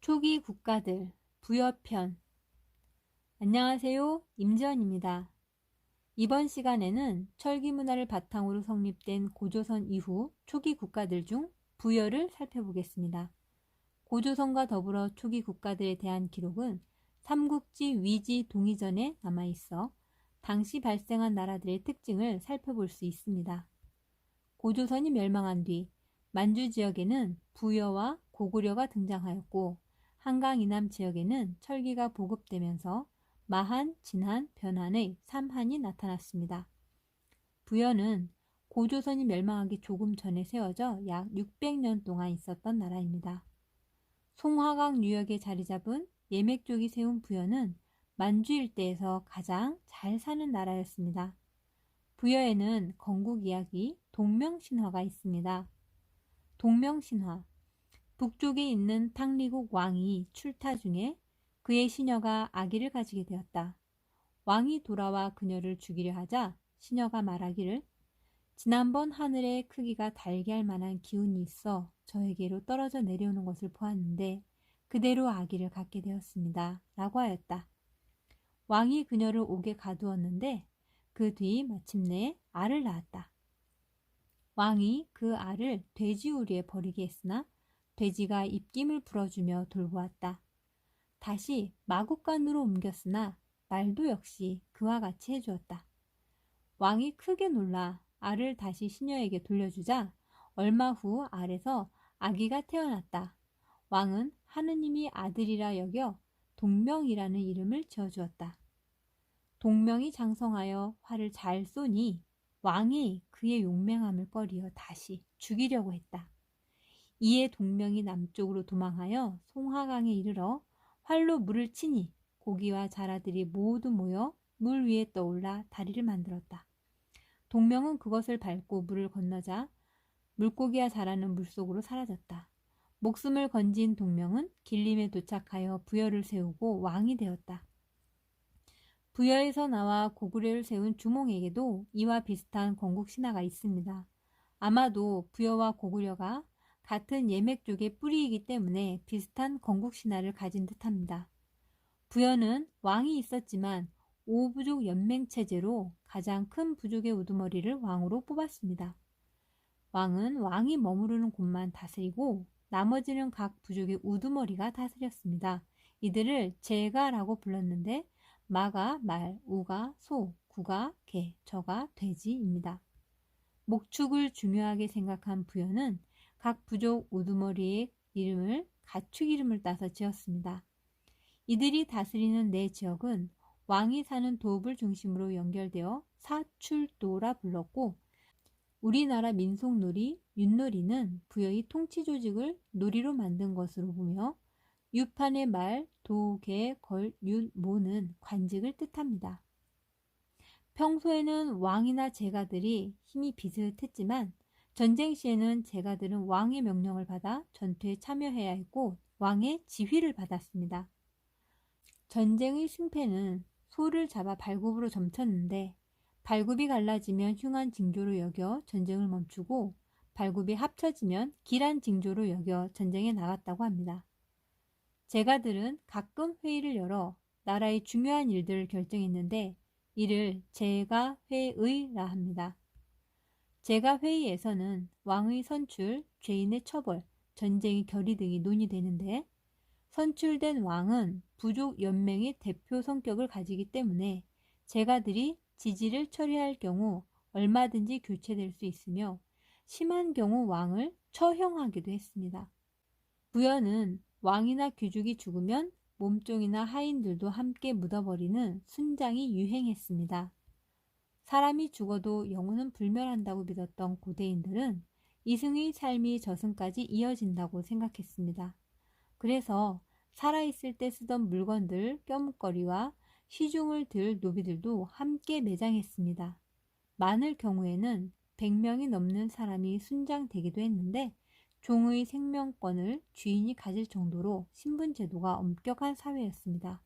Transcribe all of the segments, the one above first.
초기 국가들 부여편. 안녕하세요. 임지연입니다. 이번 시간에는 철기 문화를 바탕으로 성립된 고조선 이후 초기 국가들 중 부여를 살펴보겠습니다. 고조선과 더불어 초기 국가들에 대한 기록은 삼국지 위지 동이전에 남아있어 당시 발생한 나라들의 특징을 살펴볼 수 있습니다. 고조선이 멸망한 뒤 만주 지역에는 부여와 고구려가 등장하였고, 한강 이남 지역에는 철기가 보급되면서 마한, 진한, 변한의 3한이 나타났습니다. 부여는 고조선이 멸망하기 조금 전에 세워져 약 600년 동안 있었던 나라입니다. 송화강 유역에 자리 잡은 예맥족이 세운 부여는 만주 일대에서 가장 잘 사는 나라였습니다. 부여에는 건국 이야기 동명신화가 있습니다. 동명신화, 북쪽에 있는 탕리국 왕이 출타 중에 그의 시녀가 아기를 가지게 되었다. 왕이 돌아와 그녀를 죽이려 하자 시녀가 말하기를, 지난번 하늘의 크기가 달걀 만한 기운이 있어 저에게로 떨어져 내려오는 것을 보았는데 그대로 아기를 갖게 되었습니다. 라고 하였다. 왕이 그녀를 옥에 가두었는데 그 뒤 마침내 알을 낳았다. 왕이 그 알을 돼지 우리에 버리게 했으나 돼지가 입김을 불어주며 돌보았다. 다시 마국간으로 옮겼으나 말도 역시 그와 같이 해주었다. 왕이 크게 놀라 알을 다시 시녀에게 돌려주자 얼마 후 알에서 아기가 태어났다. 왕은 하느님이 아들이라 여겨 동명이라는 이름을 지어주었다. 동명이 장성하여 활을 잘 쏘니 왕이 그의 용맹함을 꺼리어 다시 죽이려고 했다. 이에 동명이 남쪽으로 도망하여 송화강에 이르러 활로 물을 치니 고기와 자라들이 모두 모여 물 위에 떠올라 다리를 만들었다. 동명은 그것을 밟고 물을 건너자 물고기와 자라는 물속으로 사라졌다. 목숨을 건진 동명은 길림에 도착하여 부여를 세우고 왕이 되었다. 부여에서 나와 고구려를 세운 주몽에게도 이와 비슷한 건국 신화가 있습니다. 아마도 부여와 고구려가 같은 예맥족의 뿌리이기 때문에 비슷한 건국 신화를 가진 듯합니다. 부여는 왕이 있었지만 5부족 연맹체제로 가장 큰 부족의 우두머리를 왕으로 뽑았습니다. 왕은 왕이 머무르는 곳만 다스리고 나머지는 각 부족의 우두머리가 다스렸습니다. 이들을 제가라고 불렀는데 마가 말, 우가 소, 구가 개, 저가 돼지입니다. 목축을 중요하게 생각한 부여는 각 부족 우두머리의 이름을 가축 이름을 따서 지었습니다. 이들이 다스리는 네 지역은 왕이 사는 도읍을 중심으로 연결되어 사출도라 불렀고, 우리나라 민속놀이 윷놀이는 부여의 통치 조직을 놀이로 만든 것으로 보며 유판의 말, 도, 개, 걸, 윷, 모는 관직을 뜻합니다. 평소에는 왕이나 제가들이 힘이 비슷했지만 전쟁 시에는 제가들은 왕의 명령을 받아 전투에 참여해야 했고 왕의 지휘를 받았습니다. 전쟁의 승패는 소를 잡아 발굽으로 점쳤는데 발굽이 갈라지면 흉한 징조로 여겨 전쟁을 멈추고 발굽이 합쳐지면 길한 징조로 여겨 전쟁에 나갔다고 합니다. 제가들은 가끔 회의를 열어 나라의 중요한 일들을 결정했는데 이를 제가회의라 합니다. 제가회의에서는 왕의 선출, 죄인의 처벌, 전쟁의 결의 등이 논의되는데 선출된 왕은 부족 연맹의 대표 성격을 가지기 때문에 제가들이 지지를 처리할 경우 얼마든지 교체될 수 있으며 심한 경우 왕을 처형하기도 했습니다. 부여는 왕이나 귀족이 죽으면 몸종이나 하인들도 함께 묻어버리는 순장이 유행했습니다. 사람이 죽어도 영혼은 불멸한다고 믿었던 고대인들은 이승의 삶이 저승까지 이어진다고 생각했습니다. 그래서 살아있을 때 쓰던 물건들, 껴묵거리와 시중을 들 노비들도 함께 매장했습니다. 많을 경우에는 100명이 넘는 사람이 순장되기도 했는데 종의 생명권을 주인이 가질 정도로 신분제도가 엄격한 사회였습니다.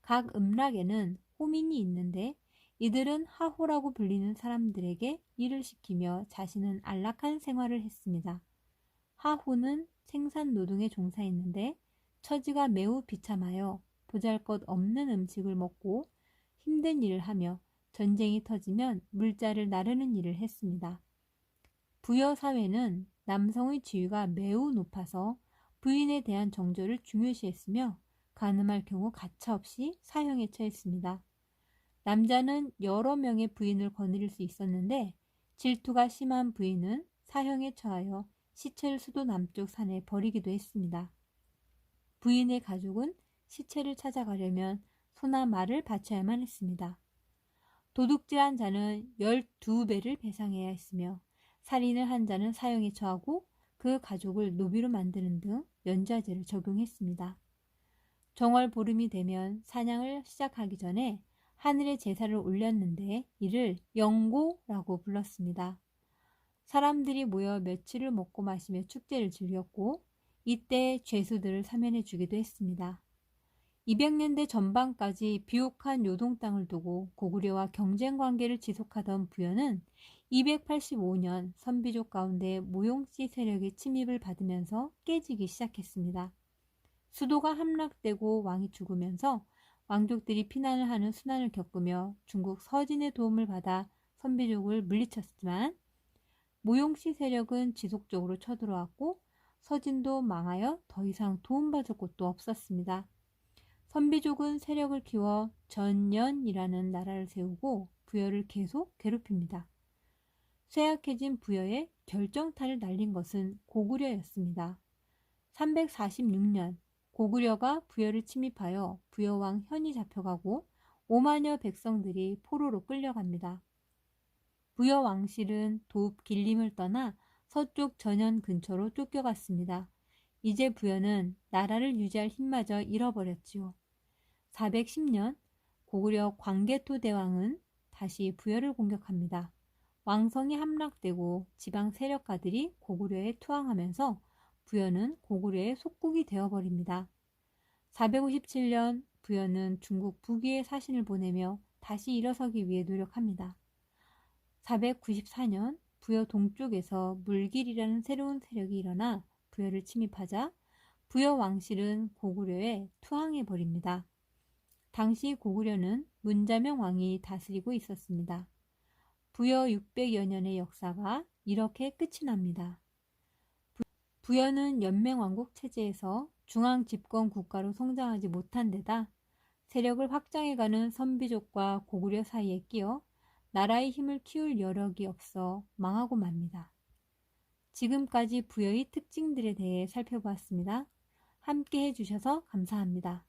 각 음락에는 호민이 있는데 이들은 하호라고 불리는 사람들에게 일을 시키며 자신은 안락한 생활을 했습니다. 하호는 생산 노동에 종사했는데 처지가 매우 비참하여 보잘것없는 음식을 먹고 힘든 일을 하며 전쟁이 터지면 물자를 나르는 일을 했습니다. 부여 사회는 남성의 지위가 매우 높아서 부인에 대한 정조를 중요시했으며 가늠할 경우 가차없이 사형에 처했습니다. 남자는 여러 명의 부인을 거느릴 수 있었는데 질투가 심한 부인은 사형에 처하여 시체를 수도 남쪽 산에 버리기도 했습니다. 부인의 가족은 시체를 찾아가려면 소나 말을 바쳐야만 했습니다. 도둑질한 자는 12배를 배상해야 했으며 살인을 한 자는 사형에 처하고 그 가족을 노비로 만드는 등 연좌제를 적용했습니다. 정월 보름이 되면 사냥을 시작하기 전에 하늘에 제사를 올렸는데 이를 영고라고 불렀습니다. 사람들이 모여 며칠을 먹고 마시며 축제를 즐겼고 이때 죄수들을 사면해 주기도 했습니다. 200년대 전반까지 비옥한 요동 땅을 두고 고구려와 경쟁 관계를 지속하던 부여는 285년 선비족 가운데 모용씨 세력의 침입을 받으면서 깨지기 시작했습니다. 수도가 함락되고 왕이 죽으면서 왕족들이 피난을 하는 순환을 겪으며 중국 서진의 도움을 받아 선비족을 물리쳤지만 모용씨 세력은 지속적으로 쳐들어왔고 서진도 망하여 더 이상 도움받을 곳도 없었습니다. 선비족은 세력을 키워 전연이라는 나라를 세우고 부여를 계속 괴롭힙니다. 쇠약해진 부여에 결정타를 날린 것은 고구려였습니다. 346년 고구려가 부여를 침입하여 부여왕 현이 잡혀가고 5만여 백성들이 포로로 끌려갑니다. 부여 왕실은 도읍 길림을 떠나 서쪽 전연 근처로 쫓겨갔습니다. 이제 부여는 나라를 유지할 힘마저 잃어버렸지요. 410년 고구려 광개토 대왕은 다시 부여를 공격합니다. 왕성이 함락되고 지방 세력가들이 고구려에 투항하면서 부여는 고구려의 속국이 되어버립니다. 457년 부여는 중국 북위에 사신을 보내며 다시 일어서기 위해 노력합니다. 494년 부여 동쪽에서 물길이라는 새로운 세력이 일어나 부여를 침입하자 부여 왕실은 고구려에 투항해버립니다. 당시 고구려는 문자명 왕이 다스리고 있었습니다. 부여 600여 년의 역사가 이렇게 끝이 납니다. 부여는 연맹왕국 체제에서 중앙 집권 국가로 성장하지 못한 데다 세력을 확장해가는 선비족과 고구려 사이에 끼어 나라의 힘을 키울 여력이 없어 망하고 맙니다. 지금까지 부여의 특징들에 대해 살펴보았습니다. 함께 해주셔서 감사합니다.